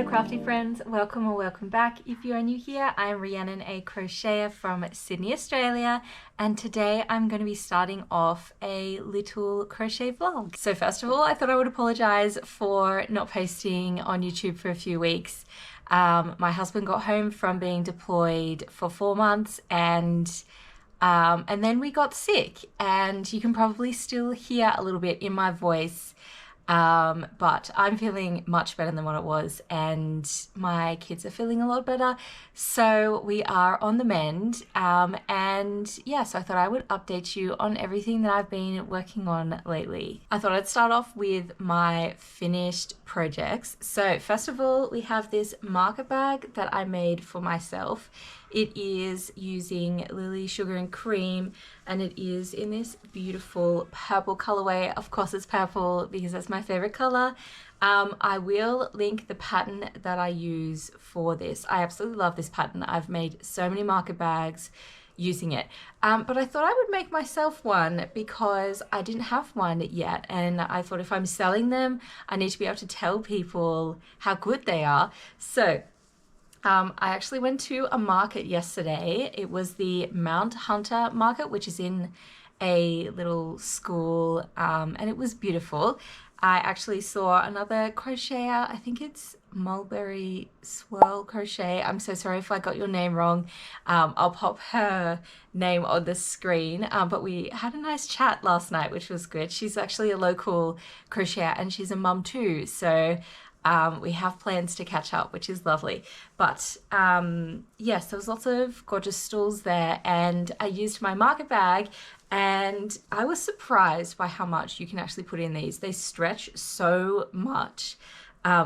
Hello crafty friends, welcome or welcome back. If you are new here, I'm Rhiannon, a crocheter from Sydney, Australia, and today I'm going to be starting off a little crochet vlog. So first of all, I thought I would apologize for not posting on YouTube for a few weeks. My husband got home from being deployed for 4 months and then we got sick, and you can probably still hear a little bit in my voice. But I'm feeling much better than what it was, and my kids are feeling a lot better, so we are on the mend. And yeah, so I thought I would update you on everything that I've been working on lately. I thought I'd start off with my finished projects. So first of all, we have this marker bag that I made for myself. It is using Lily Sugar and Cream, and it is in this beautiful purple colorway. Of course it's purple because that's my favorite color. I will link the pattern that I use for this. I absolutely love this pattern. I've made so many marker bags using it. But I thought I would make myself one because I didn't have one yet, and I thought if I'm selling them, I need to be able to tell people how good they are. So I actually went to a market yesterday. It was the Mount Hunter market, which is in a little school, and it was beautiful. I actually saw another crocheter. I think it's Mulberry Swirl Crochet. I'm so sorry if I got your name wrong. I'll pop her name on the screen. But we had a nice chat last night, which was good. She's actually a local crocheter and she's a mum too. So we have plans to catch up, which is lovely. But yes, there was lots of gorgeous stalls there, and I used my marker bag, and I was surprised by how much you can actually put in these. They stretch so much.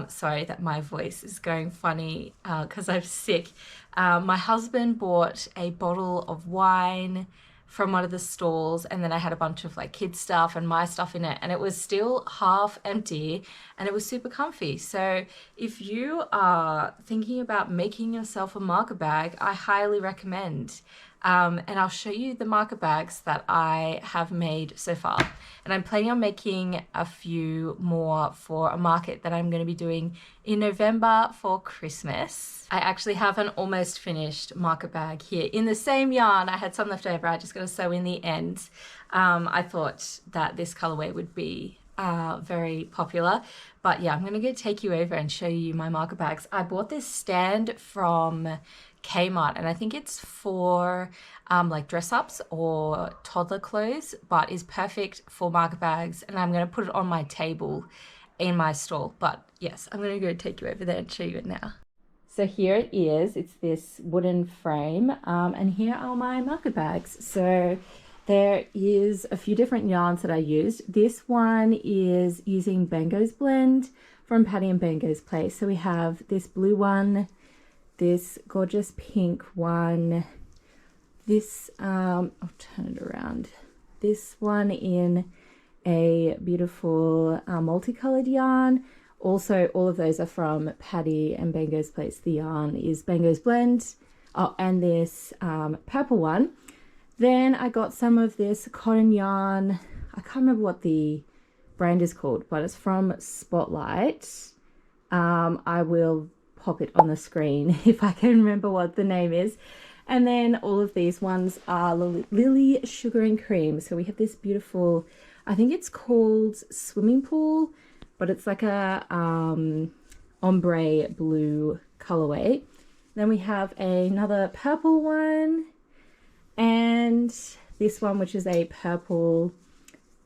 Sorry that my voice is going funny because I'm sick. My husband bought a bottle of wine from one of the stalls, and then I had a bunch of like kids stuff and my stuff in it, and it was still half empty, and it was super comfy. So if you are thinking about making yourself a marker bag, I highly recommend. And I'll show you the marker bags that I have made so far, and I'm planning on making a few more for a market that I'm going to be doing in November for Christmas. I actually have an almost finished marker bag here in the same yarn. I had some left over. I just got to sew in the ends. I thought that this colorway would be very popular, but yeah, I'm going to go take you over and show you my marker bags. I bought this stand from Kmart, and I think it's for like dress ups or toddler clothes, but is perfect for marker bags, and I'm going to put it on my table in my stall. But yes, I'm going to go take you over there and show you it now. So here it is. It's this wooden frame, and here are my marker bags. So there is a few different yarns that I used. This one is using Bango's Blend from Patty and Bango's Place. So we have this blue one, this gorgeous pink one, this, I'll turn it around, this one in a beautiful multicolored yarn. Also, all of those are from Patty and Bango's Place. The yarn is Bango's Blend. Oh, and this purple one. Then I got some of this cotton yarn. I can't remember what the brand is called, but it's from Spotlight. I will pop it on the screen if I can remember what the name is. And then all of these ones are Lily Sugar and Cream. So we have this beautiful, I think it's called Swimming Pool, but it's like a ombre blue colorway. Then we have another purple one, and this one, which is a purple,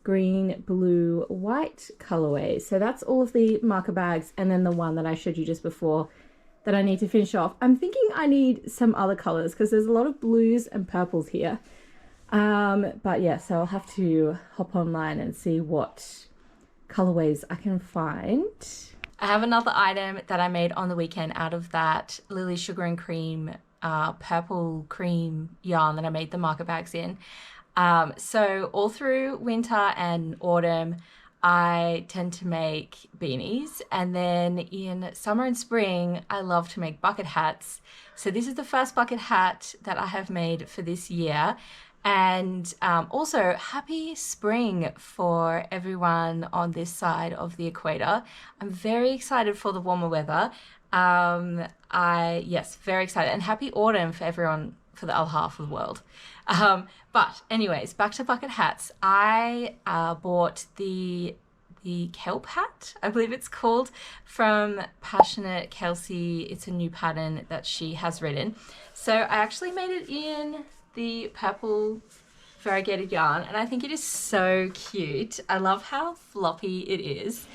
green, blue, white colorway. So that's all of the marker bags, and then the one that I showed you just before that I need to finish off. I'm thinking I need some other colors because there's a lot of blues and purples here. But yeah, so I'll have to hop online and see what colorways I can find. I have another item that I made on the weekend out of that Lily Sugar and Cream purple cream yarn that I made the marker bags in. So all through winter and autumn, I tend to make beanies, and then in summer and spring I love to make bucket hats. So this is the first bucket hat that I have made for this year, And also happy spring for everyone on this side of the equator. I'm very excited for the warmer weather. Yes, very excited. And happy autumn for everyone for the other half of the world. But anyways, back to bucket hats. I bought the kelp hat, I believe it's called, from Passionate Kelsey. It's a new pattern that she has written. So I actually made it in the purple variegated yarn, and I think it is so cute. I love how floppy it is.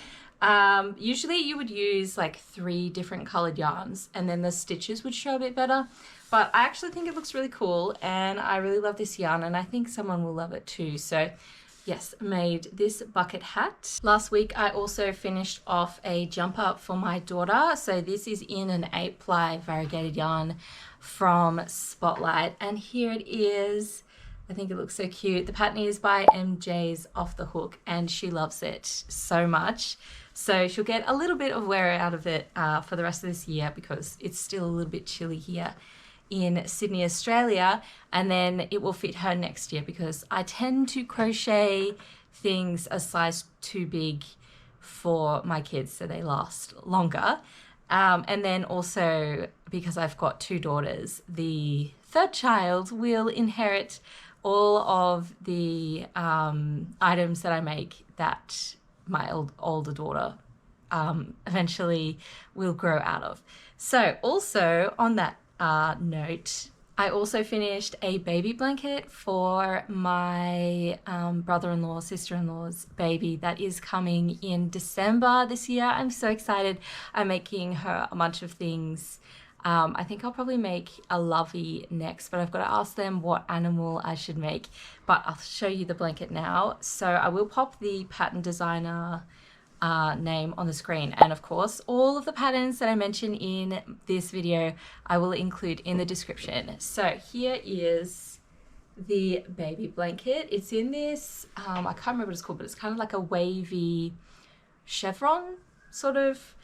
Usually you would use like 3 different colored yarns and then the stitches would show a bit better, but I actually think it looks really cool and I really love this yarn and I think someone will love it too. So yes, made this bucket hat. Last week I also finished off a jumper for my daughter. So this is in an 8-ply variegated yarn from Spotlight, and here it is. I think it looks so cute. The pattern is by MJ's Off the Hook and she loves it so much. So she'll get a little bit of wear out of it for the rest of this year because it's still a little bit chilly here in Sydney, Australia, and then it will fit her next year because I tend to crochet things a size too big for my kids so they last longer. And then also because I've got 2 daughters, the 3rd child will inherit all of the items that I make that my older daughter eventually will grow out of. So also on that note, I also finished a baby blanket for my brother-in-law, sister-in-law's baby that is coming in December this year. I'm so excited. I'm making her a bunch of things. I think I'll probably make a lovey next, but I've got to ask them what animal I should make. But I'll show you the blanket now. So I will pop the pattern designer name on the screen, and of course all of the patterns that I mention in this video I will include in the description. So here is the baby blanket. It's in this I can't remember what it's called, but it's kind of like a wavy chevron sort of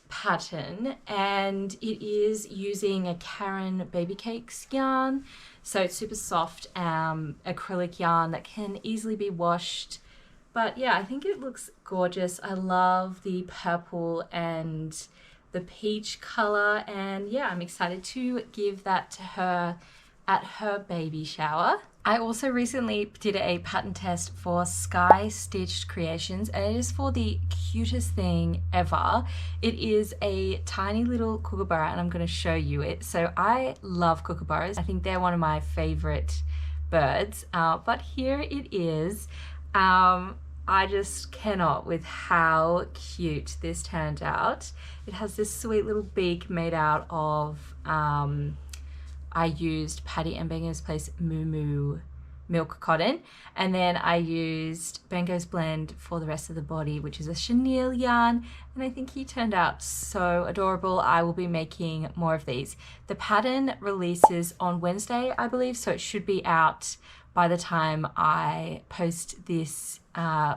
pattern, and it is using a Karen Baby Cakes yarn. So it's super soft acrylic yarn that can easily be washed. But yeah, I think it looks gorgeous. I love the purple and the peach color. And yeah, I'm excited to give that to her at her baby shower. I also recently did a pattern test for Sky Stitched Creations, and it is for the cutest thing ever. It is a tiny little kookaburra, and I'm going to show you it. So I love kookaburras. I think they're one of my favorite birds, but here it is. I just cannot with how cute this turned out. It has this sweet little beak made out of, I used Patty and Bengo's Place Moo Moo milk cotton, and then I used Bengo's Blend for the rest of the body, which is a chenille yarn, and I think he turned out so adorable. I will be making more of these. The pattern releases on Wednesday, I believe, so it should be out by the time I post this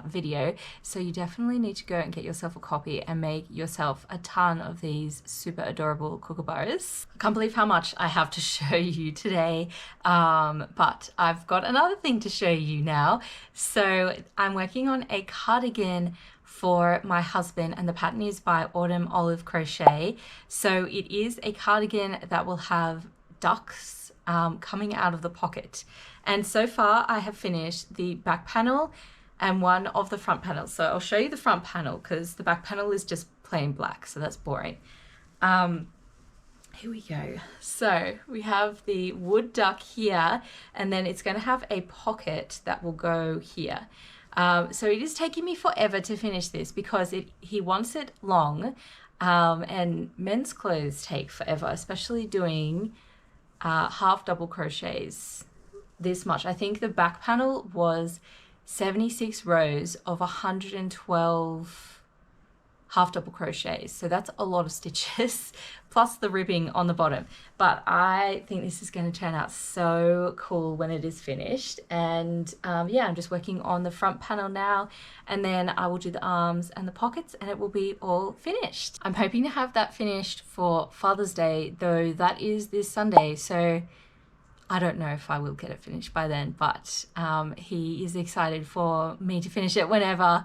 video. So you definitely need to go and get yourself a copy and make yourself a ton of these super adorable kookaburras. I can't believe how much I have to show you today, but I've got another thing to show you now. So I'm working on a cardigan for my husband, and the pattern is by Autumn Olive Crochet. So it is a cardigan that will have ducks coming out of the pocket. And so far I have finished the back panel and one of the front panels. So I'll show you the front panel because the back panel is just plain black, so that's boring. Here we go. So we have the wood duck here, and then it's going to have a pocket that will go here. So it is taking me forever to finish this because he wants it long, and men's clothes take forever, especially doing half double crochets this much. I think the back panel was 76 rows of 112 half double crochets, so that's a lot of stitches plus the ribbing on the bottom. But I think this is going to turn out so cool when it is finished. And yeah, I'm just working on the front panel now, and then I will do the arms and the pockets and it will be all finished. I'm hoping to have that finished for Father's Day, though that is this Sunday, so I don't know if I will get it finished by then, but he is excited for me to finish it whenever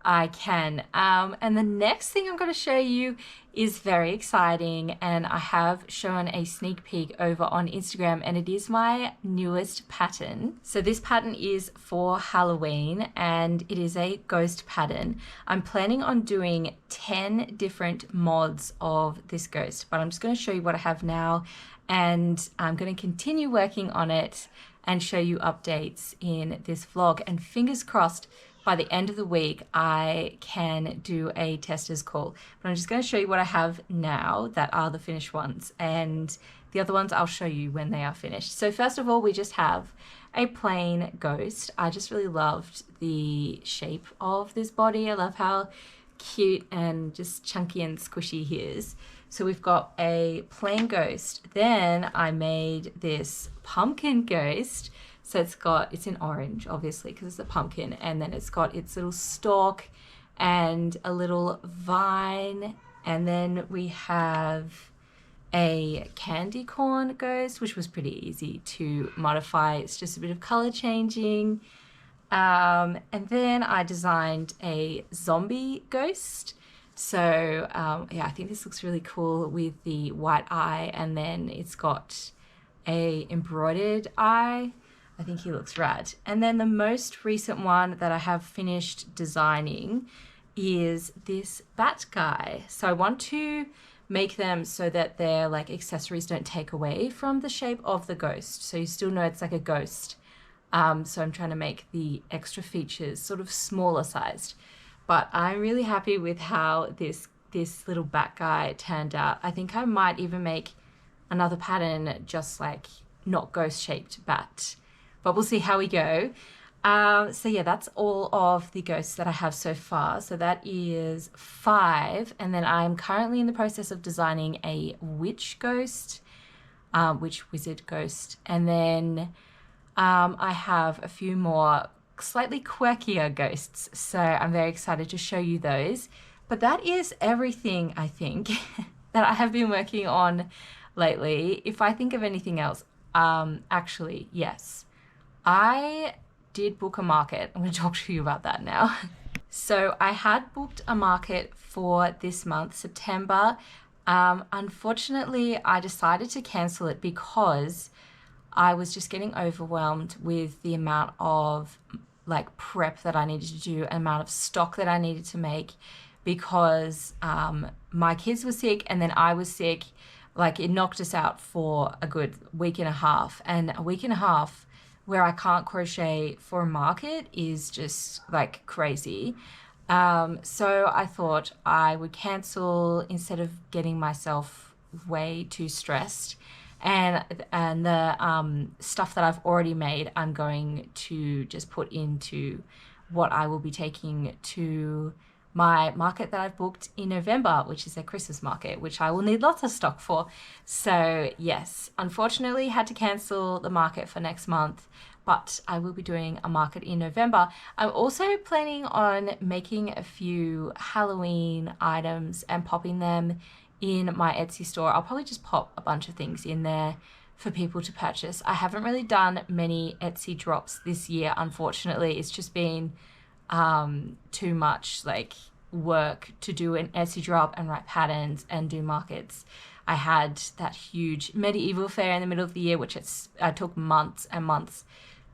I can. And the next thing I'm going to show you is very exciting, and I have shown a sneak peek over on Instagram, and it is my newest pattern. So this pattern is for Halloween, and it is a ghost pattern. I'm planning on doing 10 different mods of this ghost, but I'm just going to show you what I have now, and I'm going to continue working on it and show you updates in this vlog. And fingers crossed, by the end of the week, I can do a tester's call. But I'm just going to show you what I have now that are the finished ones, and the other ones I'll show you when they are finished. So first of all, we just have a plain ghost. I just really loved the shape of this body. I love how cute and just chunky and squishy he is. So we've got a plain ghost. Then I made this pumpkin ghost. So it's in orange, obviously, because it's a pumpkin, and then it's got its little stalk and a little vine. And then we have a candy corn ghost, which was pretty easy to modify. It's just a bit of color changing. And then I designed a zombie ghost. So yeah, I think this looks really cool with the white eye, and then it's got a embroidered eye. I think he looks rad. And then the most recent one that I have finished designing is this bat guy. So I want to make them so that their like accessories don't take away from the shape of the ghost. So you still know it's like a ghost. So I'm trying to make the extra features sort of smaller sized. But I'm really happy with how this little bat guy turned out. I think I might even make another pattern just like not ghost shaped bat. But we'll see how we go. So yeah, that's all of the ghosts that I have so far. So that is 5. And then I'm currently in the process of designing a witch ghost, wizard ghost. And then I have a few more slightly quirkier ghosts. So I'm very excited to show you those. But that is everything, I think, that I have been working on lately. If I think of anything else, actually, yes. I did book a market. I'm going to talk to you about that now. So I had booked a market for this month, September. Unfortunately, I decided to cancel it because I was just getting overwhelmed with the amount of like prep that I needed to do, amount of stock that I needed to make, because my kids were sick and then I was sick. Like it knocked us out for a good week and a half, and a week and a half where I can't crochet for a market is just like crazy. So I thought I would cancel instead of getting myself way too stressed. And the stuff that I've already made, I'm going to just put into what I will be taking to my market that I've booked in November, which is a Christmas market, which I will need lots of stock for. So yes, unfortunately had to cancel the market for next month, but I will be doing a market in November. I'm also planning on making a few Halloween items and popping them in my Etsy store. I'll probably just pop a bunch of things in there for people to purchase. I haven't really done many Etsy drops this year, unfortunately. It's just been too much like work to do an Etsy drop and write patterns and do markets. I had that huge medieval fair in the middle of the year, which I took months and months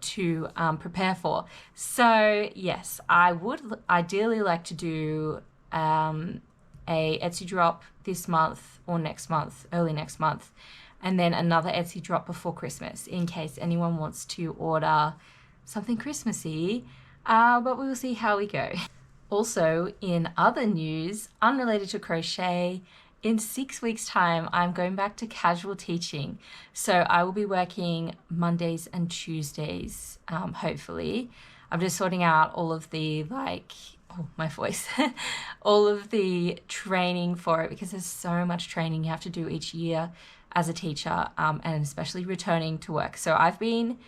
to prepare for. So yes, I would ideally like to do a Etsy drop this month or next month, early next month, and then another Etsy drop before Christmas in case anyone wants to order something Christmassy. But we will see how we go. Also, in other news, unrelated to crochet, in 6 weeks' time, I'm going back to casual teaching. So I will be working Mondays and Tuesdays, hopefully. I'm just sorting out all of the, my voice, all of the training for it, because there's so much training you have to do each year as a teacher, and especially returning to work. So I've been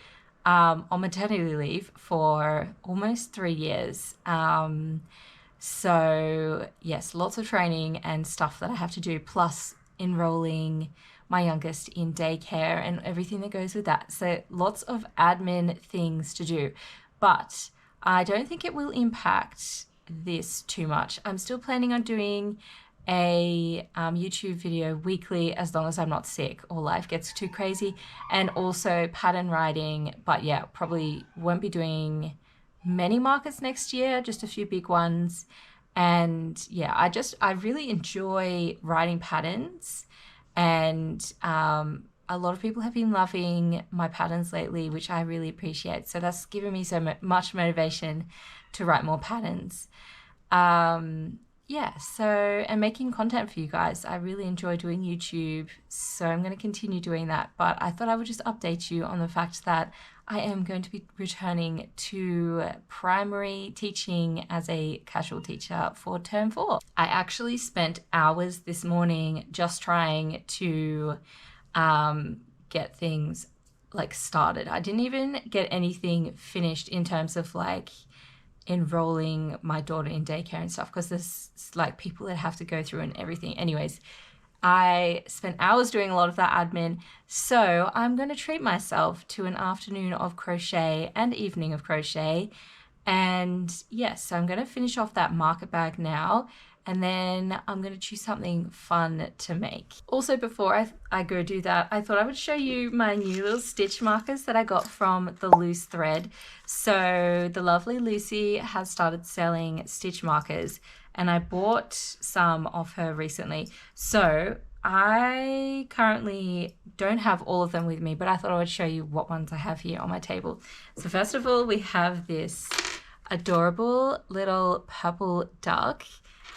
on maternity leave for almost 3 years. So yes, lots of training and stuff that I have to do, plus enrolling my youngest in daycare and everything that goes with that. So lots of admin things to do, but I don't think it will impact this too much. I'm still planning on doing a YouTube video weekly as long as I'm not sick or life gets too crazy, and also pattern writing. But yeah, probably won't be doing many markers next year, just a few big ones. And yeah, I really enjoy writing patterns, and a lot of people have been loving my patterns lately, which I really appreciate. So that's given me so much motivation to write more patterns. Yeah, so, and making content for you guys. I really enjoy doing YouTube, so I'm going to continue doing that. But I thought I would just update you on the fact that I am going to be returning to primary teaching as a casual teacher for term 4. I actually spent hours this morning just trying to get things like started. I didn't even get anything finished in terms of like enrolling my daughter in daycare and stuff, because there's like people that have to go through and everything. Anyways, I spent hours doing a lot of that admin, so I'm going to treat myself to an afternoon of crochet and evening of crochet. And yes, so I'm going to finish off that market bag now, and then I'm going to choose something fun to make. Also, before I go do that, I thought I would show you my new little stitch markers that I got from the Loose Thread. So the lovely Lucy has started selling stitch markers, and I bought some of her recently. So I currently don't have all of them with me, but I thought I would show you what ones I have here on my table. So first of all, we have this adorable little purple duck.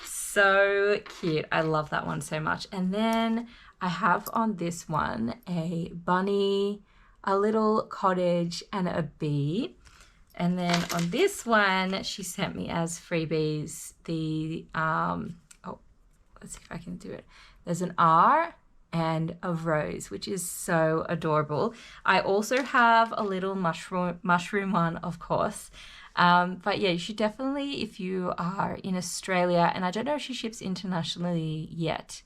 So cute. I love that one so much. And then I have on this one a bunny, a little cottage, and a bee. And then on this one, she sent me as freebies the, oh, let's see if I can do it. There's an R and a rose, which is so adorable. I also have a little mushroom one, of course. But yeah, you should definitely, if you are in Australia, and I don't know if she ships internationally yet,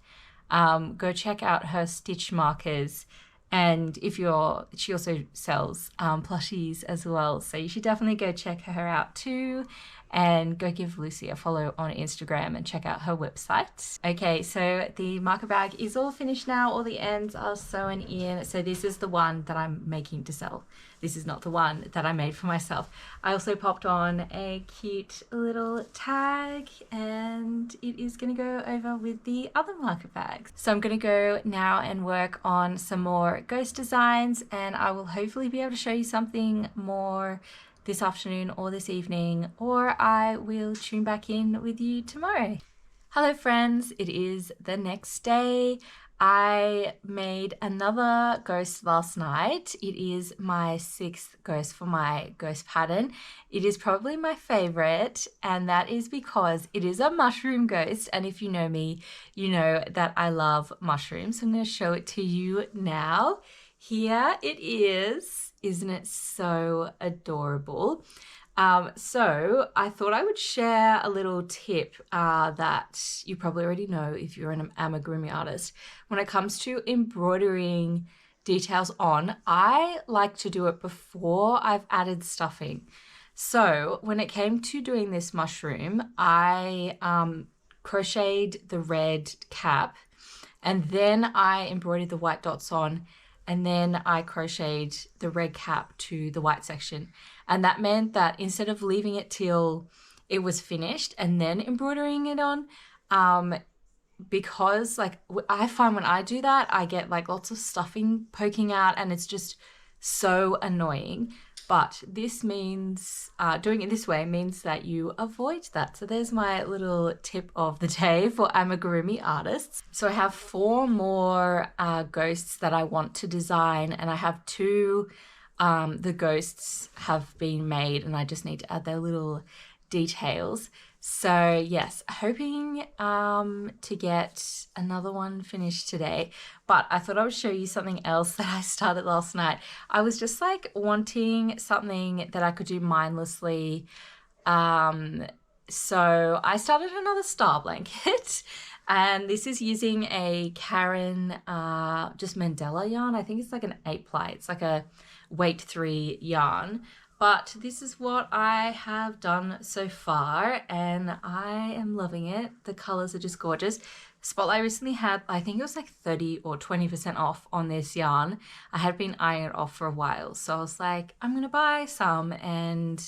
go check out her stitch markers. And if she also sells plushies as well. So you should definitely go check her out too. And go give Lucy a follow on Instagram and check out her website. Okay, so the marker bag is all finished now. All the ends are sewn in. So this is the one that I'm making to sell. This is not the one that I made for myself. I also popped on a cute little tag, and it is going to go over with the other marker bags. So I'm going to go now and work on some more ghost designs, and I will hopefully be able to show you something more this afternoon or this evening, or I will tune back in with you tomorrow. Hello friends, it is the next day. I made another ghost last night. It is my 6th ghost for my ghost pattern. It is probably my favorite, and that is because it is a mushroom ghost. And if you know me, you know that I love mushrooms. So I'm going to show it to you now. Here it is. Isn't it so adorable? So I thought I would share a little tip that you probably already know if you're an amigurumi artist. When it comes to embroidering details on, I like to do it before I've added stuffing. So when it came to doing this mushroom, I crocheted the red cap, and then I embroidered the white dots on, and then I crocheted the red cap to the white section. And that meant that instead of leaving it till it was finished and then embroidering it on, because like I find when I do that, I get like lots of stuffing poking out, and it's just so annoying. But this means, doing it this way means that you avoid that. So there's my little tip of the day for amigurumi artists. So I have 4 more ghosts that I want to design, and I have 2, the ghosts have been made, and I just need to add their little details. So yes, hoping to get another one finished today, but I thought I would show you something else that I started last night. I was just like wanting something that I could do mindlessly. So I started another star blanket. And this is using a Karen just Mandela yarn. I think it's like an 8-ply. It's like a weight 3 yarn. But this is what I have done so far, and I am loving it. The colors are just gorgeous. Spotlight recently had, I think it was like 30 or 20% off on this yarn. I had been eyeing it off for a while, so I was like, I'm gonna buy some and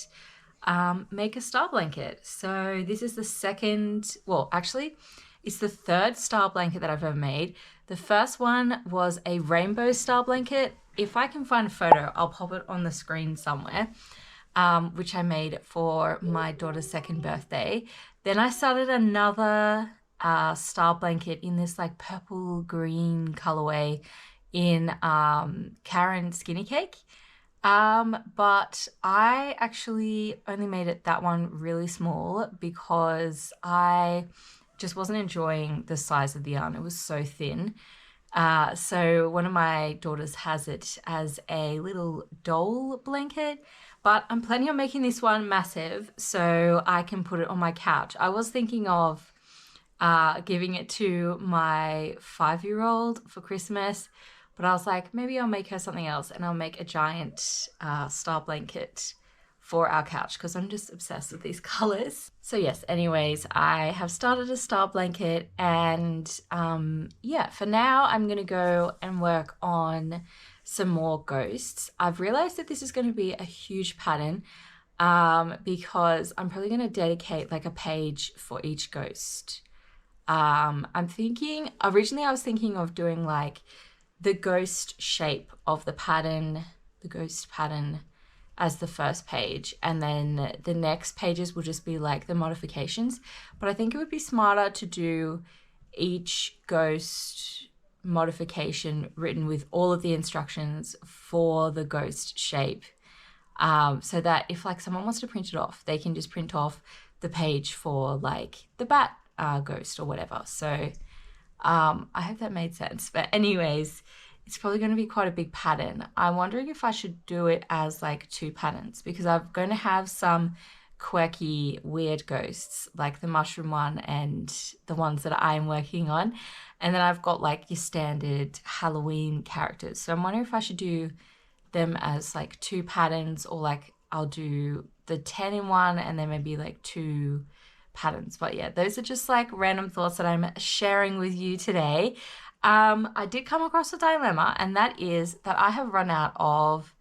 make a star blanket. So this is the second, well, actually, it's the third star blanket that I've ever made. The first one was a rainbow star blanket. If I can find a photo, I'll pop it on the screen somewhere, which I made for my daughter's 2nd birthday. Then I started another star blanket in this like purple green colorway in Karen Skinny Cake. But I actually only made it that one really small because I just wasn't enjoying the size of the yarn. It was so thin. So one of my daughters has it as a little doll blanket, but I'm planning on making this one massive so I can put it on my couch. I was thinking of giving it to my 5-year-old for Christmas, but I was like, maybe I'll make her something else and I'll make a giant star blanket for our couch because I'm just obsessed with these colors. So yes, anyways, I have started a star blanket, and yeah, for now I'm gonna go and work on some more ghosts. I've realized that this is going to be a huge pattern because I'm probably going to dedicate like a page for each ghost. I'm thinking, originally I was thinking of doing like the ghost shape of the pattern, the ghost pattern as the first page, and then the next pages will just be like the modifications. But I think it would be smarter to do each ghost modification written with all of the instructions for the ghost shape, so that if like someone wants to print it off, they can just print off the page for like the bat ghost or whatever. So I hope that made sense. But anyways, it's probably going to be quite a big pattern. I'm wondering if I should do it as like 2 patterns because I'm going to have some quirky, weird ghosts like the mushroom one and the ones that I'm working on. And then I've got like your standard Halloween characters. So I'm wondering if I should do them as like 2 patterns, or like I'll do the 10 in one and then maybe like 2 patterns. But yeah, those are just like random thoughts that I'm sharing with you today. I did come across a dilemma, and that is that I have run out of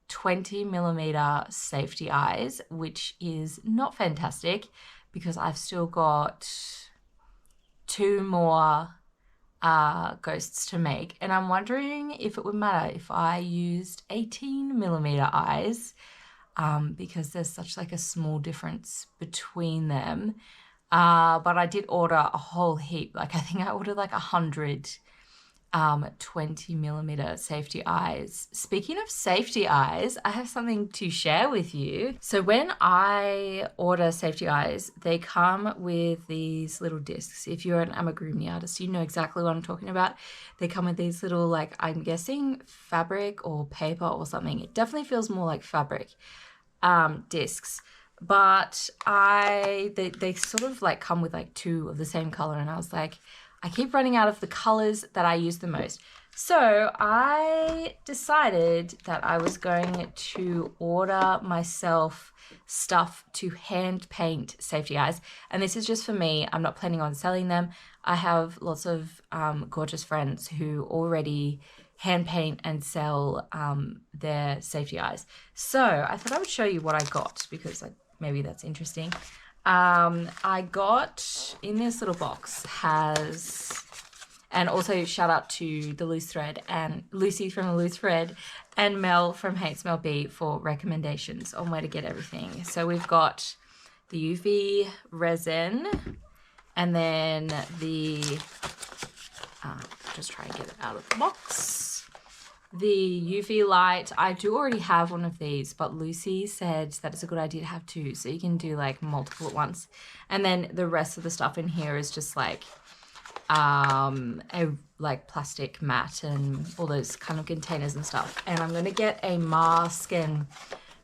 20mm safety eyes, which is not fantastic because I've still got 2 more ghosts to make, and I'm wondering if it would matter if I used 18mm eyes, because there's such like a small difference between them. But I did order a whole heap. Like I think I ordered like 100 20mm safety eyes. Speaking of safety eyes, I have something to share with you. So when I order safety eyes, they come with these little discs. If you're an amigurumi artist, you know exactly what I'm talking about. They come with these little, like, I'm guessing fabric or paper or something. It definitely feels more like fabric discs. But they sort of like come with like 2 of the same color, and I was like, I keep running out of the colors that I use the most. So I decided that I was going to order myself stuff to hand paint safety eyes. And this is just for me. I'm not planning on selling them. I have lots of gorgeous friends who already hand paint and sell their safety eyes. So I thought I would show you what I got because maybe that's interesting. I got in this little box and also shout out to the Loose Thread and Lucy from the Loose Thread and Mel from Hates Mel B for recommendations on where to get everything. So we've got the UV resin, and then the just try and get it out of the box. The UV light, I do already have one of these, but Lucy said that it's a good idea to have 2, so you can do like multiple at once. And then the rest of the stuff in here is just like a like plastic mat and all those kind of containers and stuff. And I'm gonna get a mask and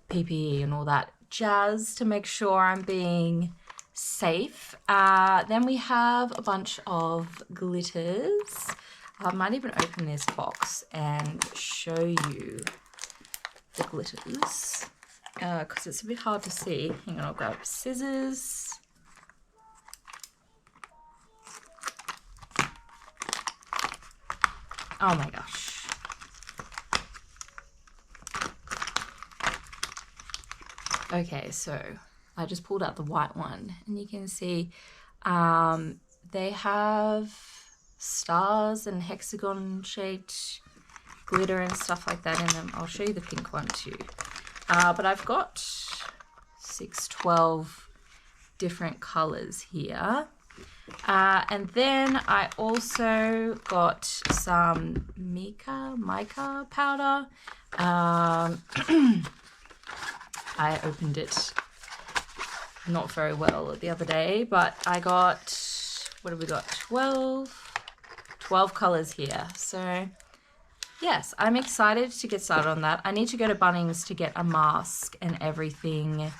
PPE and all that jazz to make sure I'm being safe. Then we have a bunch of glitters. I might even open this box and show you the glitters because it's a bit hard to see. Hang on, I'll grab scissors. Oh my gosh. Okay, so I just pulled out the white one and you can see they have stars and hexagon shaped glitter and stuff like that in them. I'll show you the pink one too. But I've got 12 different colors here. And then I also got some mica powder. I opened it not very well the other day, but I got, what have we got? 12 colors here. So yes, I'm excited to get started on that. I need to go to Bunnings to get a mask and everything.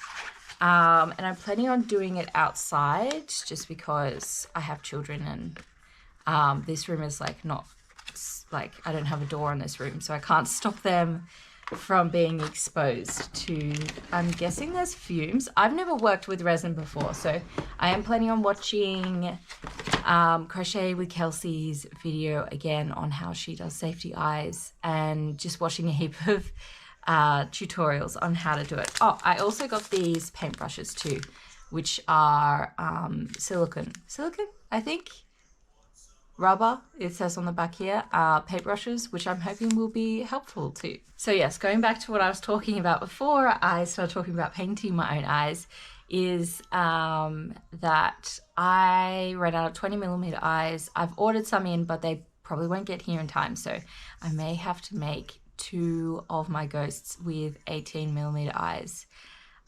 And I'm planning on doing it outside just because I have children and this room is like not, like I don't have a door in this room, so I can't stop them from being exposed to, I'm guessing there's fumes. I've never worked with resin before, so I am planning on watching Crochet with Kelsey's video again on how she does safety eyes and just watching a heap of tutorials on how to do it. Oh, I also got these paintbrushes too, which are silicone, I think. Rubber, it says on the back here, paintbrushes, which I'm hoping will be helpful too. So yes, going back to what I was talking about before I started talking about painting my own eyes, is that I ran out of 20mm eyes. I've ordered some in, but they probably won't get here in time, so I may have to make 2 of my ghosts with 18mm eyes,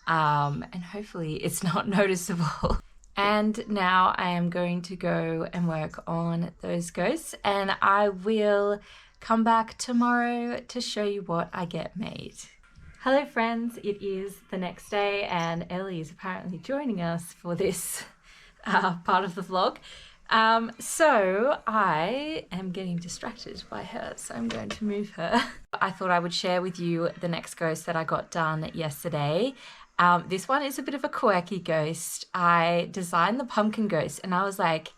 and hopefully it's not noticeable. And now I am going to go and work on those ghosts, and I will come back tomorrow to show you what I get made. Hello friends, it is the next day and Ellie is apparently joining us for this part of the vlog. So I am getting distracted by her, so I'm going to move her. I thought I would share with you the next ghost that I got done yesterday. This one is a bit of a quirky ghost. I designed the pumpkin ghost and I was like,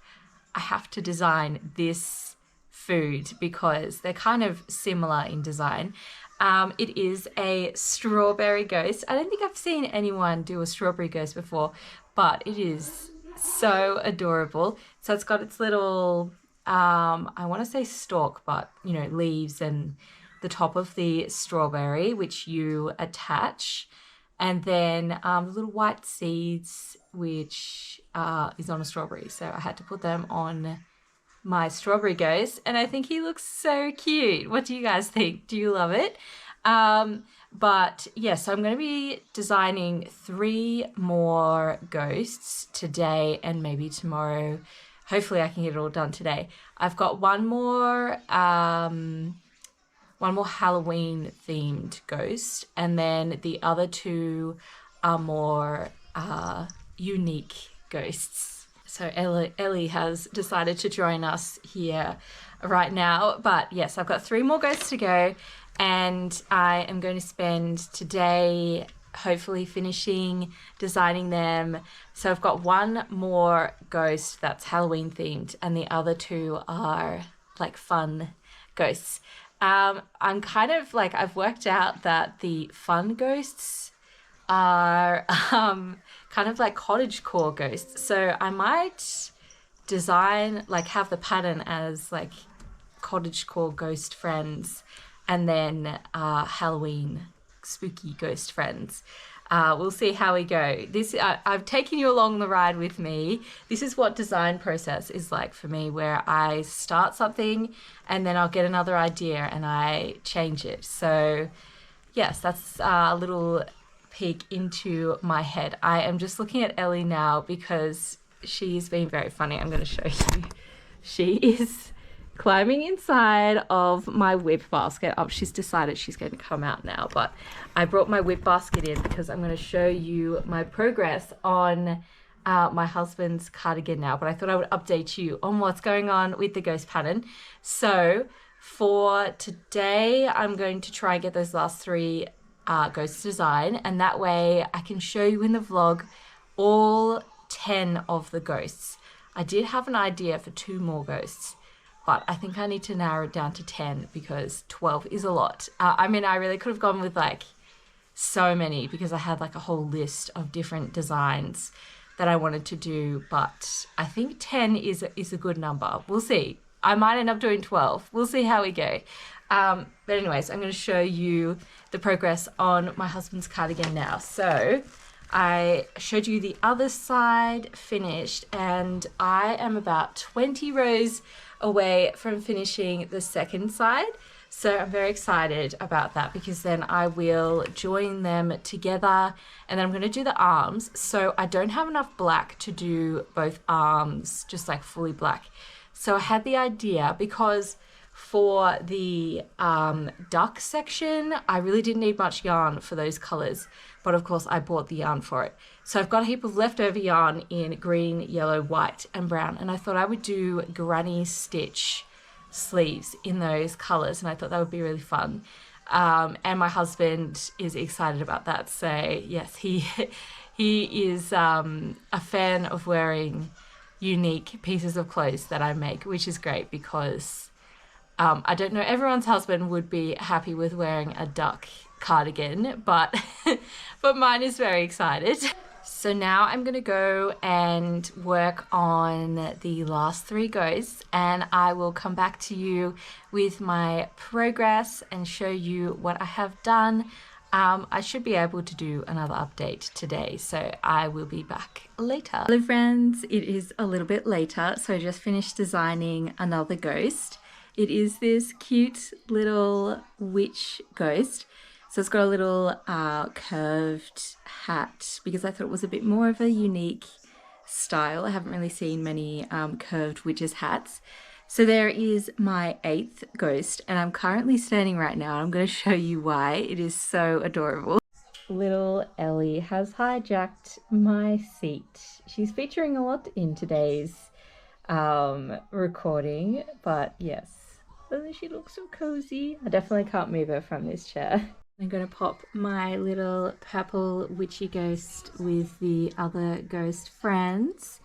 I have to design this food because they're kind of similar in design. It is a strawberry ghost. I don't think I've seen anyone do a strawberry ghost before, but it is so adorable. So it's got its little, I want to say stalk, but you know, leaves and the top of the strawberry, which you attach. And then little white seeds, which is on a strawberry. So I had to put them on my strawberry ghost. And I think he looks so cute. What do you guys think? Do you love it? But yes, so I'm going to be designing 3 more ghosts today and maybe tomorrow. Hopefully I can get it all done today. I've got one more Halloween themed ghost, and then the other 2 are more unique ghosts. So Ellie has decided to join us here right now. But yes, I've got 3 more ghosts to go, and I am going to spend today hopefully finishing designing them. So I've got 1 more ghost that's Halloween themed, and the other 2 are like fun ghosts. I'm kind of like, I've worked out that the fun ghosts are kind of like cottagecore ghosts. So I might design, like have the pattern as like cottagecore ghost friends and then Halloween spooky ghost friends. We'll see how we go. This I've taken you along the ride with me. This is what design process is like for me, where I start something and then I'll get another idea and I change it. So yes, that's a little peek into my head. I am just looking at Ellie now because she's been very funny. I'm going to show you. She is climbing inside of my WIP basket. Oh, she's decided she's going to come out now, but I brought my WIP basket in because I'm going to show you my progress on my husband's cardigan now, but I thought I would update you on what's going on with the ghost pattern. So for today, I'm going to try and get those last three ghosts design, and that way I can show you in the vlog all 10 of the ghosts. I did have an idea for 2 more ghosts, but I think I need to narrow it down to 10 because 12 is a lot. I mean, I really could have gone with like so many because I had like a whole list of different designs that I wanted to do, but I think 10 is a good number. We'll see. I might end up doing 12. We'll see how we go. But anyways, I'm going to show you the progress on my husband's cardigan now. So I showed you the other side finished, and I am about 20 rows away from finishing the second side. So I'm very excited about that because then I will join them together, and then I'm going to do the arms. So I don't have enough black to do both arms, just like fully black. So I had the idea because for the duck section, I really didn't need much yarn for those colors, but of course I bought the yarn for it. So I've got a heap of leftover yarn in green, yellow, white, and brown, and I thought I would do granny stitch sleeves in those colors, and I thought that would be really fun. And my husband is excited about that. So yes, he is a fan of wearing unique pieces of clothes that I make, which is great because I don't know, everyone's husband would be happy with wearing a duck cardigan, but but mine is very excited. So now I'm going to go and work on the last 3 ghosts, and I will come back to you with my progress and show you what I have done. I should be able to do another update today, so I will be back later. Hello friends, it is a little bit later, so I just finished designing another ghost. It is this cute little witch ghost. So it's got a little curved hat because I thought it was a bit more of a unique style. I haven't really seen many curved witches hats. So there is my 8th ghost, and I'm currently standing right now. I'm going to show you why. It is so adorable. Little Ellie has hijacked my seat. She's featuring a lot in today's recording, but yes, doesn't she look so cozy? I definitely can't move her from this chair. I'm going to pop my little purple witchy ghost with the other ghost friends.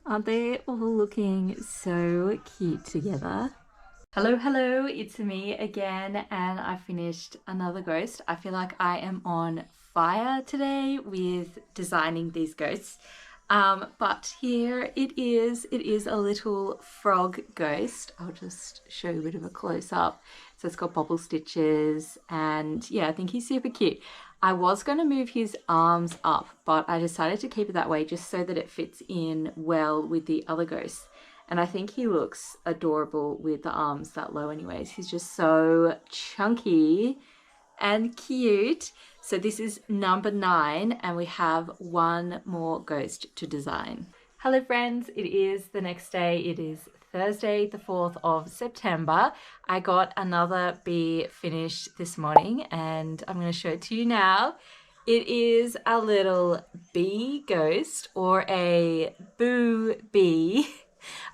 Aren't they all looking so cute together? Hello, hello, it's me again, and I finished another ghost. I feel like I am on fire today with designing these ghosts. But here it is a little frog ghost. I'll just show you a bit of a close-up. So it's got bobble stitches, and yeah, I think he's super cute. I was going to move his arms up, but I decided to keep it that way just so that it fits in well with the other ghosts. And I think he looks adorable with the arms that low anyways. He's just so chunky and cute. So this is number 9, and we have 1 more ghost to design. Hello friends, it is the next day. It is Thursday, the 4th of September. I got another bee finished this morning, and I'm going to show it to you now. It is a little bee ghost, or a boo bee.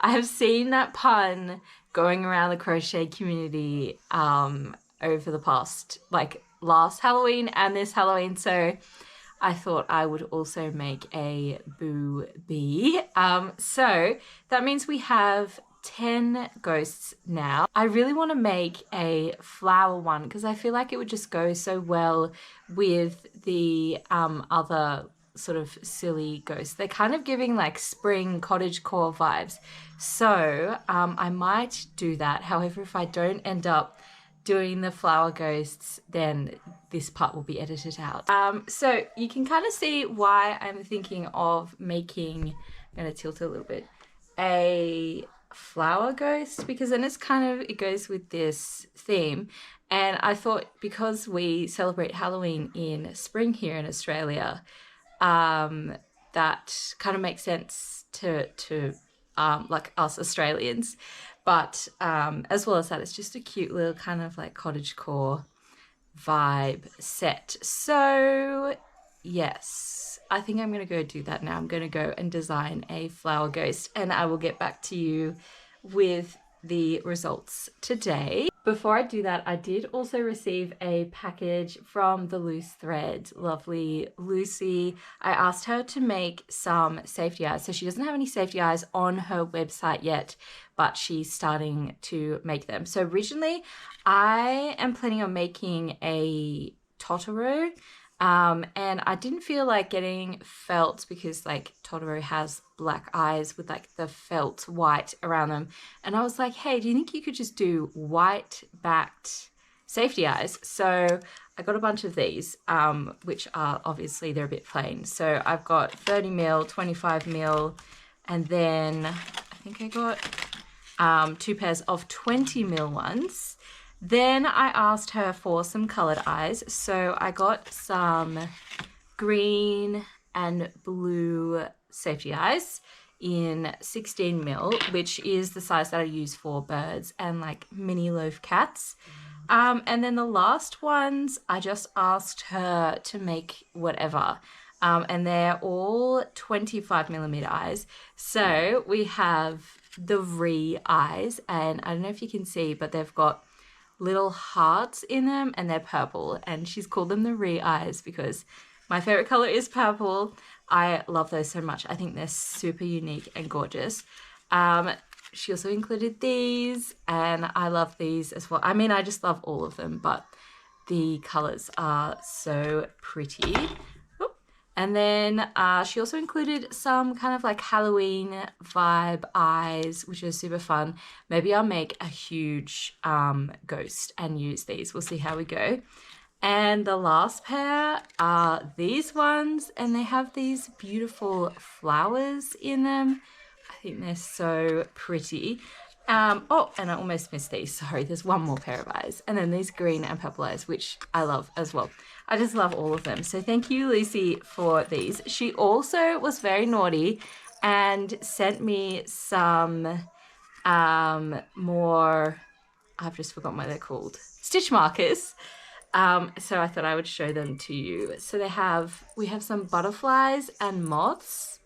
I have seen that pun going around the crochet community over the past, like last Halloween and this Halloween, so I thought I would also make a boo bee. So that means we have 10 ghosts now. I really want to make a flower one because I feel like it would just go so well with the other sort of silly ghosts. They're kind of giving like spring cottagecore vibes. So I might do that. However, if I don't end up doing the flower ghosts, then this part will be edited out. So you can kind of see why I'm thinking of making, I'm going to tilt it a little bit, a flower ghost, because then it's kind of, it goes with this theme. And I thought because we celebrate Halloween in spring here in Australia, that kind of makes sense to like us Australians. But as well as that, it's just a cute little kind of like cottagecore vibe set. So yes, I think I'm going to go do that now. I'm going to go and design a flower ghost, and I will get back to you with the results today. Before I do that, I did also receive a package from the Loose Thread, lovely Lucy. I asked her to make some safety eyes. So she doesn't have any safety eyes on her website yet, but she's starting to make them. So originally I am planning on making a Totoro, and I didn't feel like getting felt because like Totoro has black eyes with like the felt white around them. And I was like, hey, do you think you could just do white backed safety eyes? So I got a bunch of these, which are obviously they're a bit plain. So I've got 30 mil, 25 mil, and then I think I got 2 pairs of 20 mil ones. Then I asked her for some colored eyes. So I got some green and blue safety eyes in 16 mil, which is the size that I use for birds and like mini loaf cats. And then the last ones, I just asked her to make whatever. And they're all 25 millimeter eyes. So we have the Re eyes, and I don't know if you can see, but they've got little hearts in them and they're purple, and she's called them the Re eyes because my favorite color is purple. I love those so much. I think they're super unique and gorgeous. She also included these, and I love these as well. I mean, I just love all of them, but the colors are so pretty. And then she also included some kind of like Halloween vibe eyes, which are super fun. Maybe I'll make a huge ghost and use these. We'll see how we go. And the last pair are these ones, and they have these beautiful flowers in them. I think they're so pretty. Oh, and I almost missed these. Sorry, there's one more pair of eyes. And then these green and purple eyes, which I love as well. I just love all of them. So thank you, Lucy, for these. She also was very naughty and sent me some more, I've just forgotten what they're called, stitch markers. So I thought I would show them to you. So we have some butterflies and moths.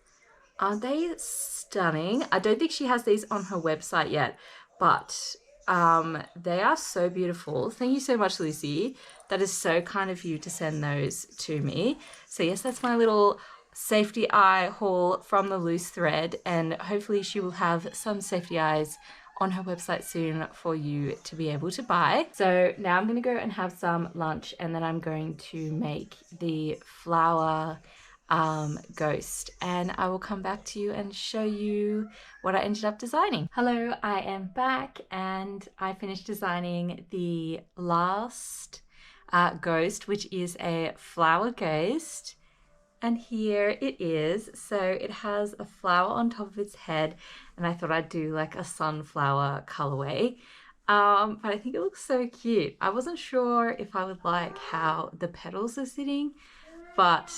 Aren't they stunning? I don't think she has these on her website yet, but they are so beautiful. Thank you so much, Lucy. That is so kind of you to send those to me. So yes, that's my little safety eye haul from the Loose Thread, and hopefully she will have some safety eyes on her website soon for you to be able to buy. So now I'm going to go and have some lunch, and then I'm going to make the flower ghost, and I will come back to you and show you what I ended up designing. Hello, I am back, and I finished designing the last ghost, which is a flower ghost. And here it is. So it has a flower on top of its head, and I thought I'd do like a sunflower colorway. But I think it looks so cute. I wasn't sure if I would like how the petals are sitting, but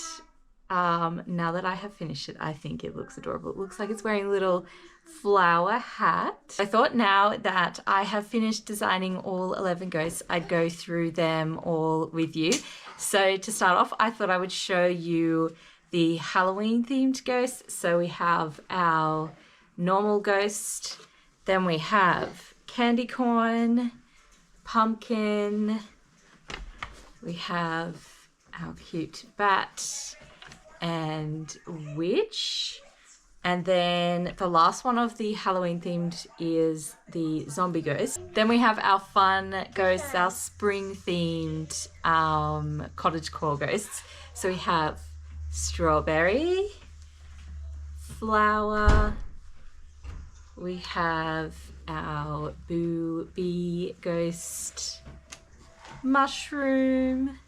now that I have finished it, I think it looks adorable. It looks like it's wearing a little flower hat. I thought now that I have finished designing all 11 ghosts, I'd go through them all with you. So to start off, I thought I would show you the Halloween themed ghosts. So we have our normal ghost, then we have candy corn, pumpkin, we have our cute bat and witch, and then the last one of the Halloween themed is the zombie ghost. Then we have our fun ghosts, our spring themed cottagecore ghosts. So we have strawberry, flower, we have our boo bee ghost, mushroom,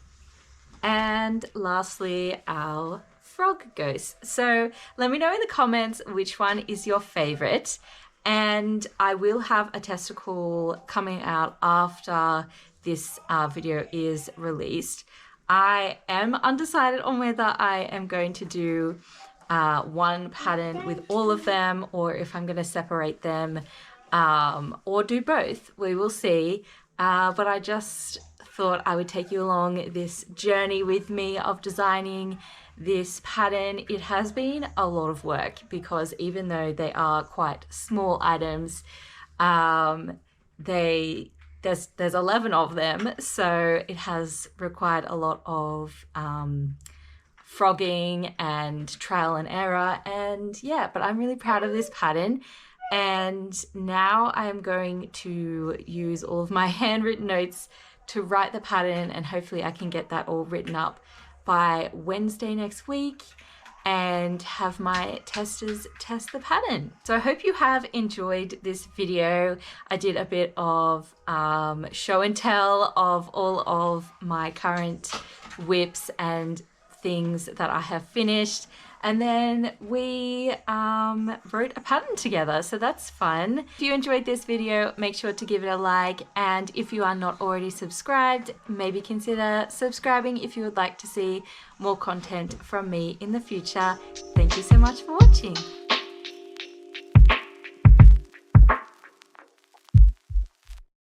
and lastly our frog ghost. So let me know in the comments which one is your favorite, and I will have a testicle coming out after this video is released. I am undecided on whether I am going to do one pattern with all of them, or if I'm going to separate them, or do both. We will see, but I just thought I would take you along this journey with me of designing this pattern. It has been a lot of work because even though they are quite small items, there's 11 of them, so it has required a lot of frogging and trial and error, and yeah, but I'm really proud of this pattern. And now I'm going to use all of my handwritten notes to write the pattern, and hopefully I can get that all written up by Wednesday next week and have my testers test the pattern. So I hope you have enjoyed this video. I did a bit of show and tell of all of my current WIPs and things that I have finished, and then we wrote a pattern together, so that's fun. If you enjoyed this video, make sure to give it a like, and if you are not already subscribed, maybe consider subscribing if you would like to see more content from me in the future. Thank you so much for watching.